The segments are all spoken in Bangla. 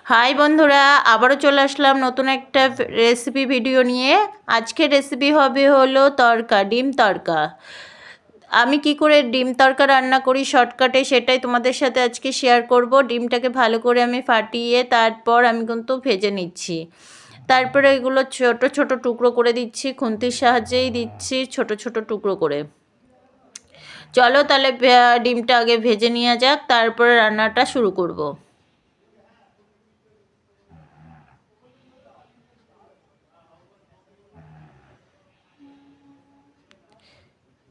হাই বন্ধুরা, আবারও চলে আসলাম নতুন একটা রেসিপি ভিডিও নিয়ে। আজকের রেসিপি হবে হলো তড়কা, ডিম তড়কা। আমি কি করে ডিম তড়কা রান্না করি শর্টকাটে, সেটাই তোমাদের সাথে আজকে শেয়ার করব। ডিমটাকে ভালো করে আমি ফাটিয়ে তারপর আমি কিন্তু ভেজে নিচ্ছি। তারপরে এগুলো ছোট ছোট টুকরো করে দিচ্ছি, খুন্তির সাহায্যেই দিচ্ছি ছোট ছোট টুকরো করে। চলো তাহলে ডিমটা আগে ভেজে নেওয়া যাক, তারপরে রান্নাটা শুরু করব।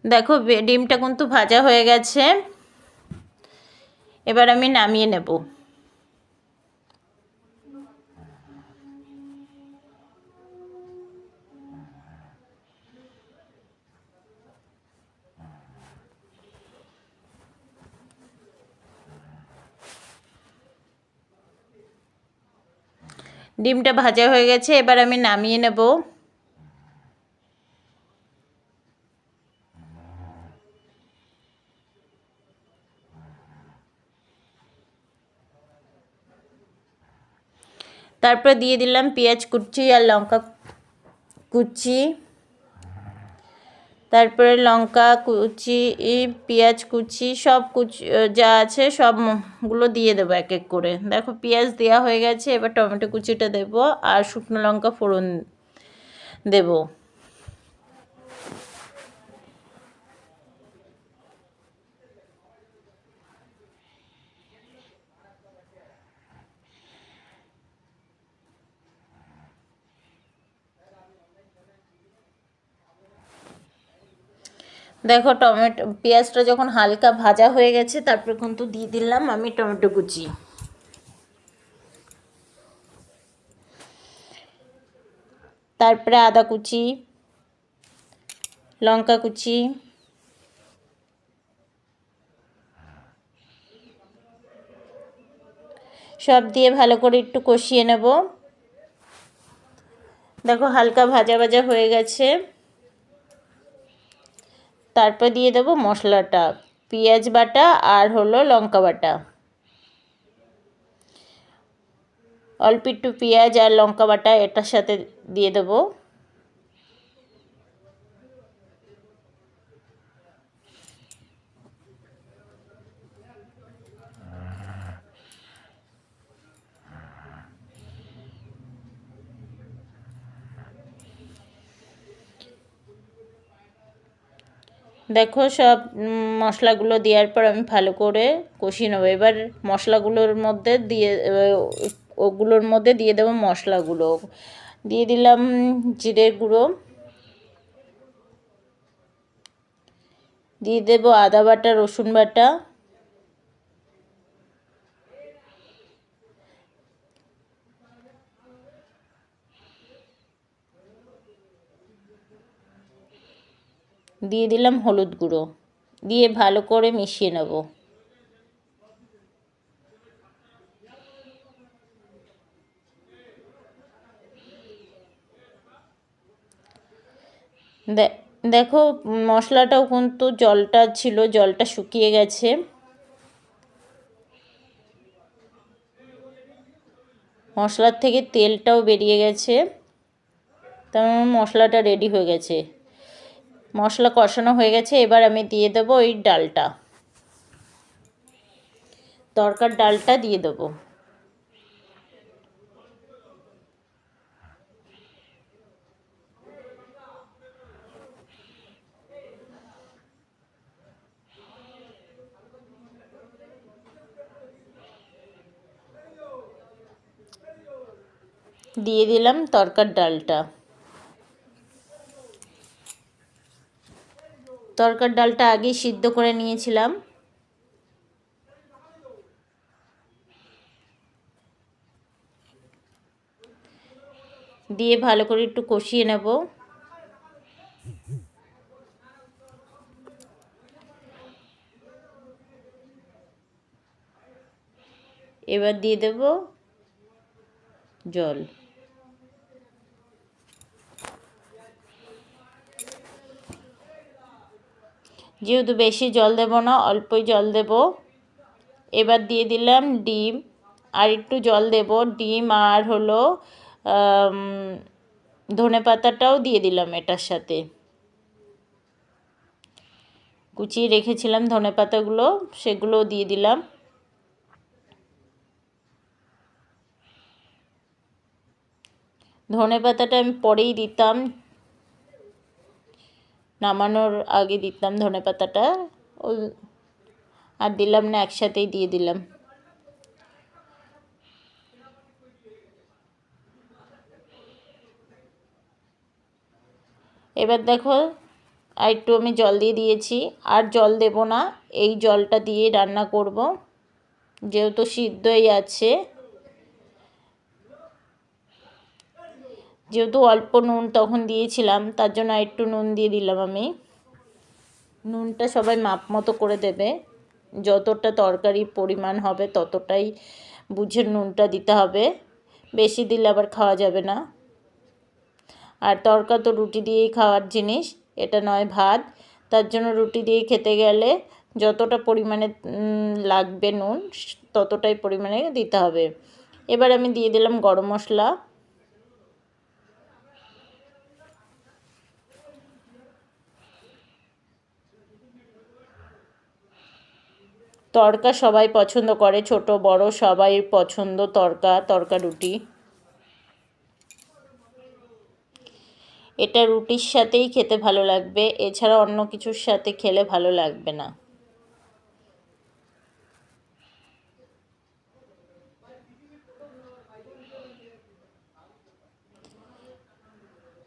দেখো ডিমটা কিন্তু ভাজা হয়ে গেছে, এবার আমি নামিয়ে নেব। ডিমটা ভাজা হয়ে গেছে, এবার আমি নামিয়ে নেব। তারপর দিয়ে দিলাম পেঁয়াজ কুচি আর লঙ্কা কুচি, তারপরে লঙ্কা কুচি, পেঁয়াজ কুচি, সব কুচি যা আছে সবগুলো দিয়ে দেবো এক এক করে। দেখো পেঁয়াজ দেওয়া হয়ে গেছে, এবার টমেটো কুচিটা দেব আর শুকনো লঙ্কা ফোড়ন দেব। দেখো টমেটো পেঁয়াজটা যখন হালকা ভাজা হয়ে গেছে, তারপরে কিন্তু দিয়ে দিলাম আমি টমেটো কুচি। তারপরে আদা কুচি, লঙ্কা কুচি, সব দিয়ে ভালো করে একটু কষিয়ে নেব। দেখো হালকা ভাজা ভাজা হয়ে গেছে, তারপর দিয়ে দেবো মশলাটা, পেঁয়াজ বাটা আর হলো লঙ্কা বাটা। অল্প একটু পেঁয়াজ আর লঙ্কা বাটা এটার সাথে দিয়ে দেবো। দেখো সব মশলাগুলো দেওয়ার পর আমি ভালো করে কষিয়ে নেবো। এবার মশলাগুলোর মধ্যে ওগুলোর মধ্যে দিয়ে দেবো মশলাগুলো। দিয়ে দিলাম জিরের গুঁড়ো, দিয়ে দেবো আদা বাটা, রসুন বাটা, দিয়ে দিলাম হলুদ গুঁড়ো, দিয়ে ভালো করে মিশিয়ে নেব। দেখো মশলাটাও কিন্তু জলটা ছিল, জলটা শুকিয়ে গেছে। মশলার থেকে তেলটাও বেরিয়ে গেছে, তার মশলাটা রেডি হয়ে গেছে। মশলা কষানো হয়ে গেছে, এবার আমি দিয়ে দেবো ওই ডালটা, তরকার ডালটা দিয়ে দেবো। দিয়ে দিলাম তরকার ডালটা। তরকার ডালটা আগেই সিদ্ধ করে নিয়েছিলাম। দিয়ে ভালো করে একটু কষিয়ে নেব। এবার দিয়ে দেব জল। যেহেতু বেশি জল দেব না, অল্পই জল দেব। এবার দিয়ে দিলাম ডিম, আর একটু জল দেব, ডিম আর হলো ধনেপাতাটাও দিয়ে দিলাম এটার সাথে। কুচিয়ে রেখেছিলাম ধনেপাতাগুলো, সেগুলোও দিয়ে দিলাম। ধনেপাতাটা আমি পরেই দিতাম, নামানোর আগে দিতাম ধনেপাতাটা, আর দিলাম না, একসাথেই দিয়ে দিলাম। এবার দেখো আর একটু আমি জল দিয়ে দিয়েছি, আর জল দেব না, এই জলটা দিয়ে রান্না করব, যেহেতু সিদ্ধই আছে। যেহেতু অল্প নুন তখন দিয়েছিলাম, তার জন্য একটু নুন দিয়ে দিলাম আমি। নুনটা সবাই মাপ মতো করে দেবে, যতটা তরকারি পরিমাণ হবে ততটাই বুঝে নুনটা দিতে হবে, বেশি দিলে আবার খাওয়া যাবে না। আর তরকা তো রুটি দিয়েই খাওয়ার জিনিস, এটা নয় ভাত, তার জন্য রুটি দিয়ে খেতে গেলে যতটা পরিমাণে লাগবে নুন ততটাই পরিমাণে দিতে হবে। এবার আমি দিয়ে দিলাম গরম মশলা। তরকা সবাই পছন্দ করে, ছোট বড় সবাই পছন্দ তরকা রুটি। এটা রুটির সাথেই খেতে ভালো লাগবে, এছাড়া অন্য কিছুর সাথে খেলে ভালো লাগবে না।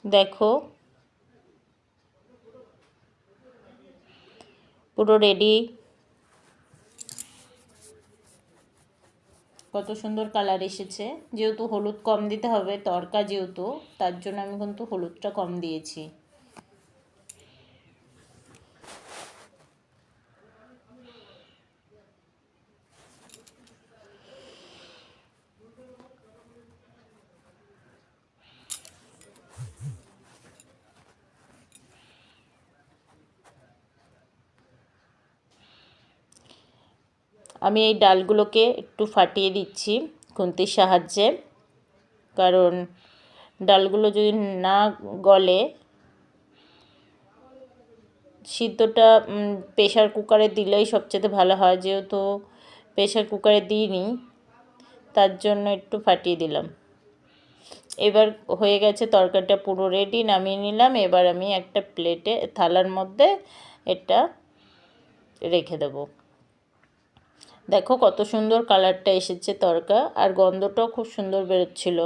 দেখো পুরো রেডি, কত সুন্দর কালার এসেছে। যেহেতু হলুদ কম দিতে হবে তরকা যেহেতু, তার জন্য আমি কিন্তু হলুদটা কম দিয়েছি। আমি এই ডালগুলোকে একটু ফাটিয়ে দিচ্ছি খুন্তির সাহায্যে, কারণ ডালগুলো যদি না গলে, সিদ্ধটা প্রেশার কুকারে দিলেই সবচেয়ে ভালো হয়, যেহেতু প্রেশার কুকারে দিইনি তার জন্য একটু ফাটিয়ে দিলাম। এবার হয়ে গেছে তরকারিটা পুরো রেডি, নামিয়ে নিলাম। এবার আমি একটা প্লেটে থালার মধ্যে এটা রেখে দেব। দেখো কত সুন্দর কালারটা এসেছে তরকা, আর গন্ধটাও খুব সুন্দর বেরোচ্ছিল।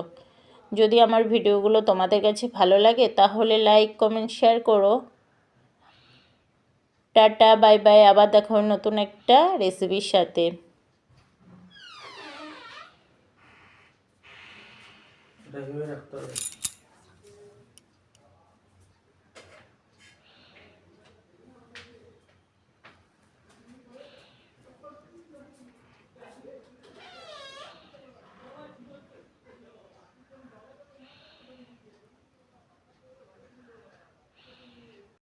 যদি আমার ভিডিওগুলো তোমাদের কাছে ভালো লাগে তাহলে লাইক কমেন্ট শেয়ার করো। টাটা বাই বাই, আবার দেখা হবে নতুন একটা রেসিপির সাথে। রাখতে হবে।